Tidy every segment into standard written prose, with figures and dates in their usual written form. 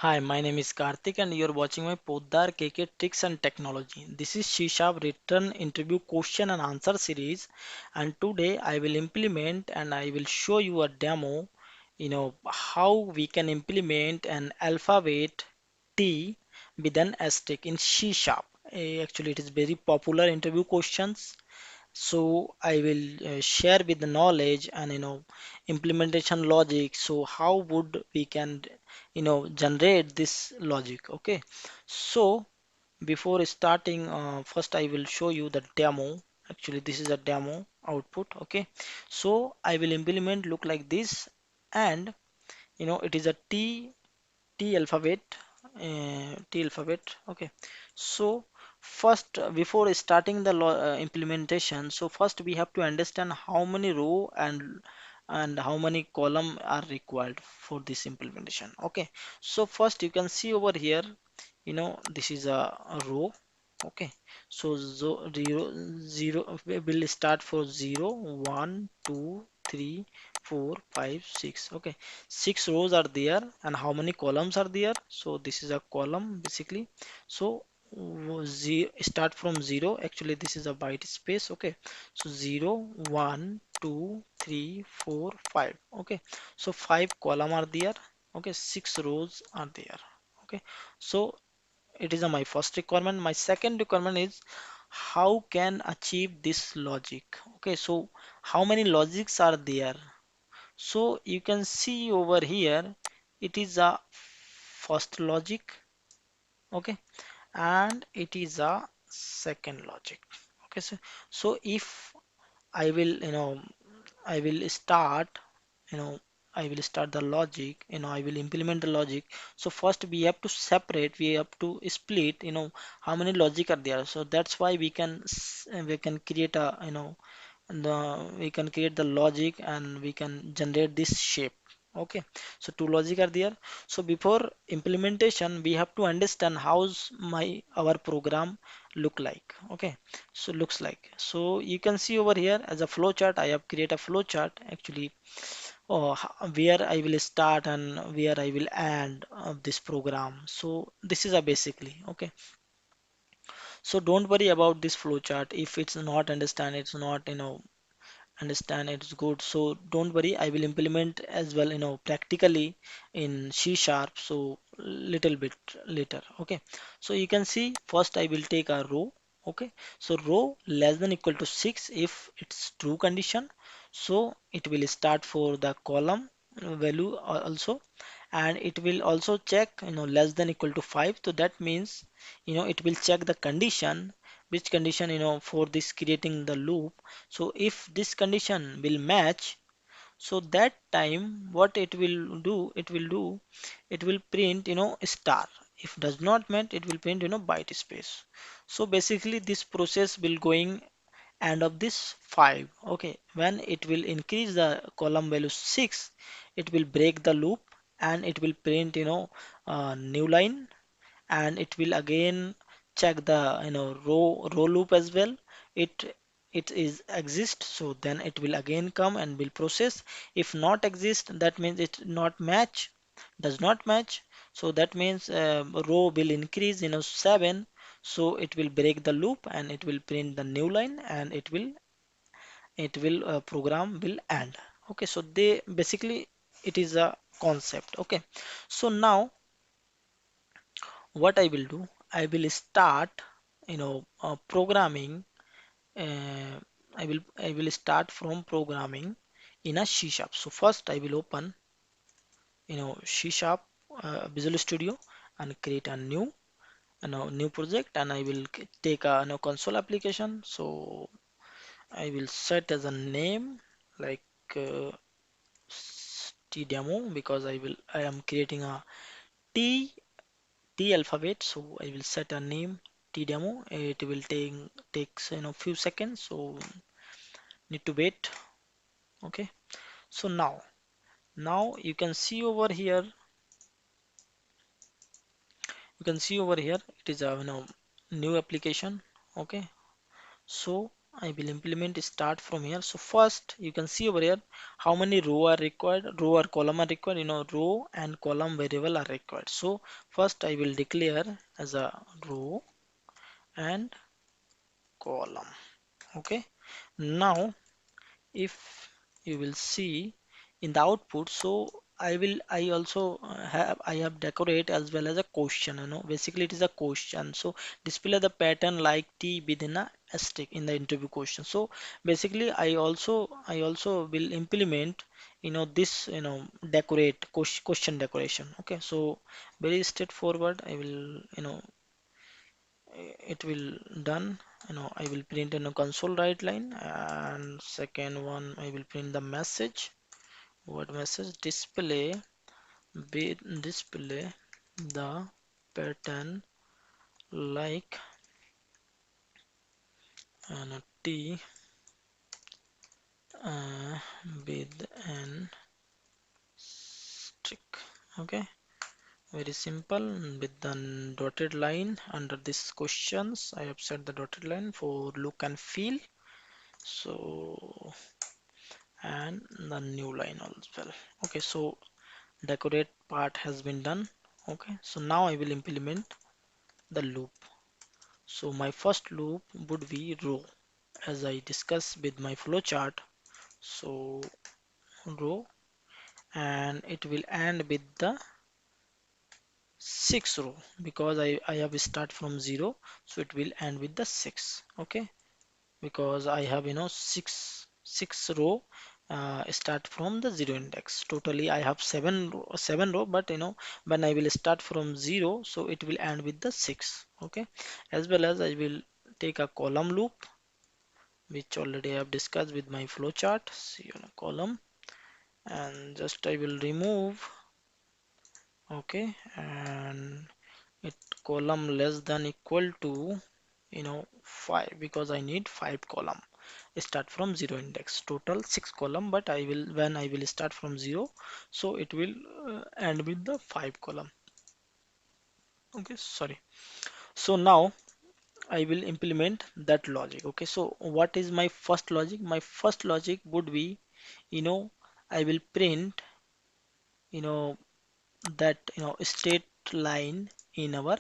Hi, my name is Karthik and you're watching my Poddar KK Tricks and Technology. This is Shisha written interview question and answer series, and today I will implement and I will show you a demo, how we can implement an alphabet T with an asterisk in C sharp. Actually, it is very popular interview questions, so I will share with the knowledge and implementation logic. So how would we can generate this logic? Okay, so before starting, first I will show you the demo. Actually, this is a demo output. Okay, so I will implement look like this, and it is a T alphabet. Okay, so first, before starting the implementation, so first we have to understand how many row and how many column are required for this implementation. Okay, so first you can see over here, this is a row. Okay, so zero we will start for 0 1 2 3 4 5 6. Okay, 6 rows are there, and how many columns are there? So this is a column basically. So start from 0. Actually this is a byte space. Okay, so 0 1 2 3 4 5. Okay, so 5 column are there. Okay, 6 rows are there. Okay, so it is my first requirement. My second requirement is how can achieve this logic. Okay, so how many logics are there? So you can see over here, it is a first logic. Okay, and it is a second logic. Okay, so if I will I will start you know I will start the logic, I will implement the logic. So first we have to separate, we have to split, how many logic are there. So that's why we can create a we can create the logic and we can generate this shape. Okay, so two logic are there. So before implementation we have to understand how's my our program look like. Okay, so looks like, so you can see over here as a flow chart. I have created a flow chart actually, where I will start and where I will end of this program. So this is a basically. Okay, so don't worry about this flow chart. If it's not understand, it's not understand, it's good. So don't worry, I will implement as well practically in C sharp, so little bit later. Okay, so you can see first I will take a row. Okay, so row less than equal to 6 if it's true condition, so it will start for the column value also, and it will also check less than equal to 5. So that means it will check the condition, which condition for this creating the loop. So if this condition will match, so that time what it will print star. If does not match, it will print byte space. So basically this process will going end of this 5. Okay, when it will increase the column value 6, it will break the loop and it will print new line, and it will again check the row loop as well. It is exist, so then it will again come and will process. If not exist, that means it not match, does not match. So that means row will increase 7, so it will break the loop and it will print the new line, and it will program will end. Okay, so they basically, it is a concept. Okay, so now what I will do, I will start, programming. Uh, I will start from programming in a C sharp. So first I will open, C sharp Visual Studio and create a new project, and I will take a console application. So I will set as a name like uh, T demo, because I am creating a T T alphabet, so I will set a name T demo. It will takes few seconds, so need to wait. Okay, so now you can see over here it is a new application. Okay, so I will implement start from here. So first you can see over here how many row are required, row or column are required. Row and column variable are required. So first I will declare as a row and column. Okay. Now if you will see in the output, so I also have decorate as well as a question. Basically it is a question, so display the pattern like T within a asterisk in the interview question. So basically I also will implement this decorate question decoration. Okay, so very straightforward. I will it will done. I will print in a console write line, and second one I will print the message. What message? Display the pattern like T uh, with an stick. Okay, very simple. With the dotted line under this questions, I have set the dotted line for look and feel. So and the new line as well. Okay, so decorate part has been done. Okay, so now I will implement the loop. So my first loop would be row, as I discussed with my flowchart. So row, and it will end with the sixth row, because I have start from 0, so it will end with the 6. Okay, because I have six row start from the 0 index. Totally I have seven row, but when I will start from 0, so it will end with the 6. Okay, as well as I will take a column loop, which already I have discussed with my flowchart. See on a column, and just I will remove. Okay, and it column less than equal to 5, because I need 5 column. Start from 0 index, total 6 column, but when I will start from 0, so it will end with the 5 column. Okay, sorry. So now I will implement that logic. Okay, so what is my first logic? My first logic would be, you know I will print you know that straight line in our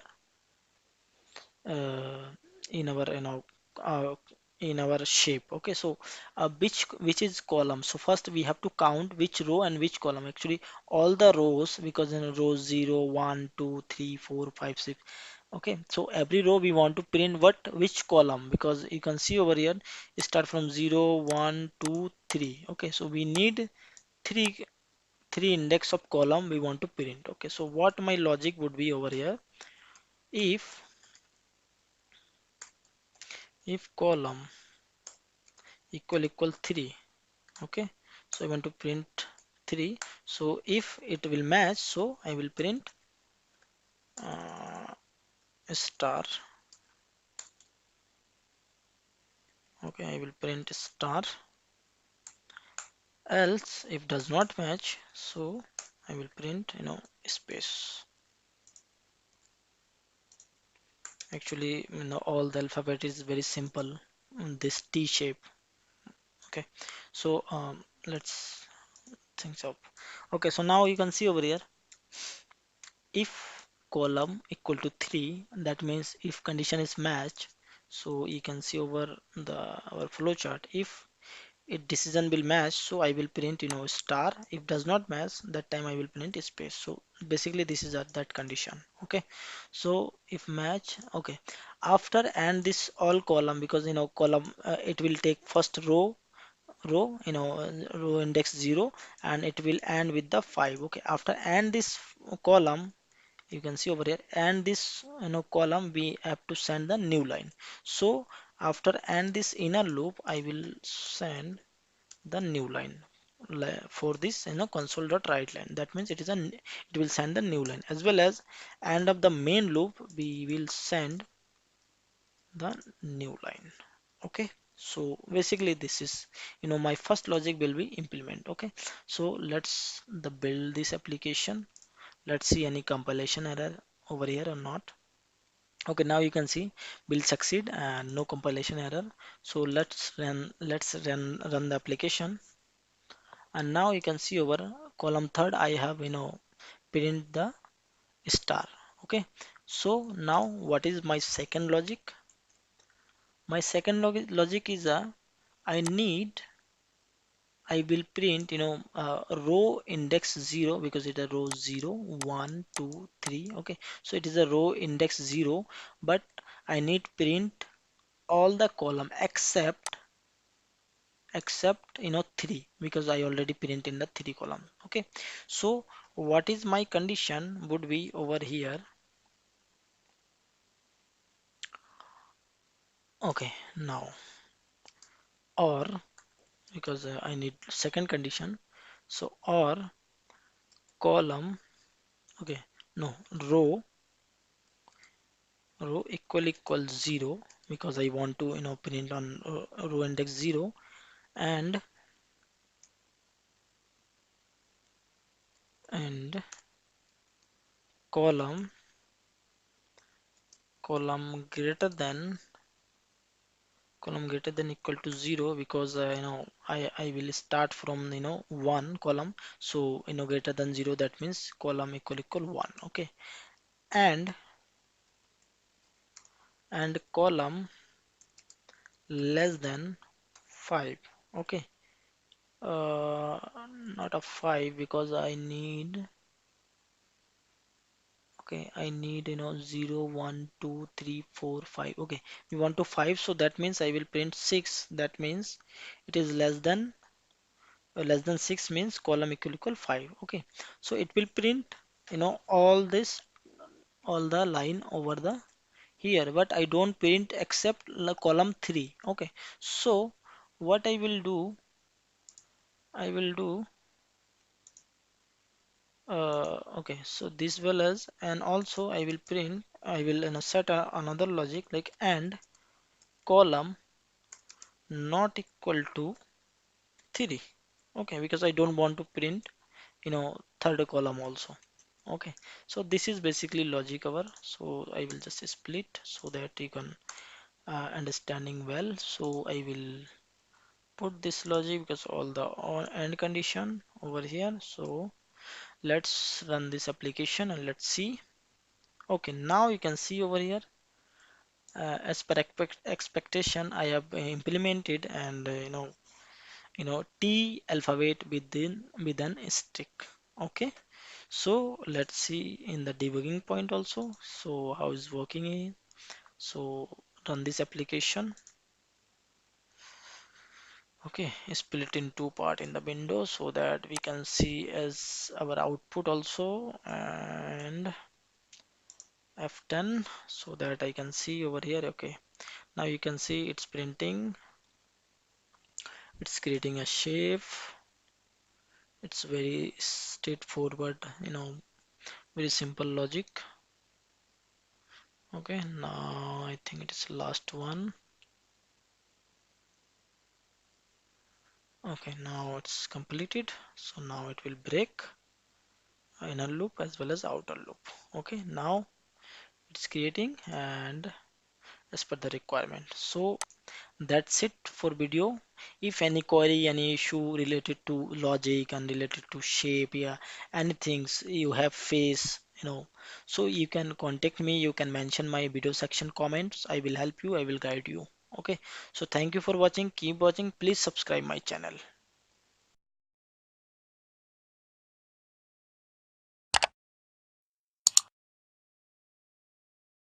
uh, in our uh, in our shape. Okay, so which is column. So first we have to count which row and which column. Actually all the rows, because rows 0 1 2 3 4 5 6. Okay, so every row we want to print which column, because you can see over here start from 0 1 2 3. Okay, so we need three three index of column we want to print. Okay, so what my logic would be over here, if column equal 3. Okay, so I want to print 3. So if it will match, so I will print star. Okay, I will print star. Else if does not match, so I will print space. Actually all the alphabet is very simple in this T shape. Okay, so let's think so. Okay, so now you can see over here, if column equal to 3, that means if condition is matched. So you can see over the our flowchart, if it decision will match, so I will print star. If does not match, that time I will print space. So basically this is that condition. Okay, so if match. Okay, after and this all column, because column it will take first row index 0, and it will end with the 5. Okay, after and this column, you can see over here, and this column we have to send the new line. So after and this inner loop, I will send the new line for this console dot write line. That means it will send the new line, as well as end of the main loop we will send the new line. Okay, so basically this is my first logic will be implement. Okay, so let's the build this application. Let's see any compilation error over here or not. Okay, now you can see will succeed and no compilation error. So let's run the application, and now you can see over column third I have print the star. Okay, so now what is my second logic? My second logic is I need I will print row index 0 because it is a row 0 1 2 3. Okay, so it is a row index 0, but I need print all the column except 3 because I already print in the 3 column. Okay, so what is my condition would be over here. Okay, now or because I need second condition, so or column, okay, no, row equal 0 because I want to print on row index 0, and and column column greater than equal to 0 because I will start from 1 column, so greater than 0, that means column equal 1. Okay, and column less than 5. Okay, uh not a 5 because I need, okay, I need 0 1 2 3 4 5. Okay, we want to 5, so that means I will print 6. That means it is less than 6 means column equal 5. Okay, so it will print all this, all the line over the here, but I don't print except the column 3. Okay, so what I will do okay, so this well as, and also I will set another logic like and column not equal to 3. Okay, because I don't want to print third column also. Okay, so this is basically logic cover, so I will just split so that you can understanding well. So I will put this logic because all the end condition over here. So let's run this application and let's see. Okay, now you can see over here as per expectation I have implemented, and T alphabet within a stick. Okay, so let's see in the debugging point also, so how is working in. So run this application. Okay, split in two part in the window so that we can see as our output also, and F10 so that I can see over here. Okay, now you can see it's printing, it's creating a shape. It's very straightforward, very simple logic. Okay, now I think it is last one. Okay, now it's completed, so now it will break inner loop as well as outer loop. Okay, now it's creating and as per the requirement. So that's it for video. If any query, any issue related to logic and related to shape, yeah, anything you have face, so you can contact me. You can mention my video section comments. I will help you. I will guide you. Okay. So thank you for watching. Keep watching. Please subscribe my channel.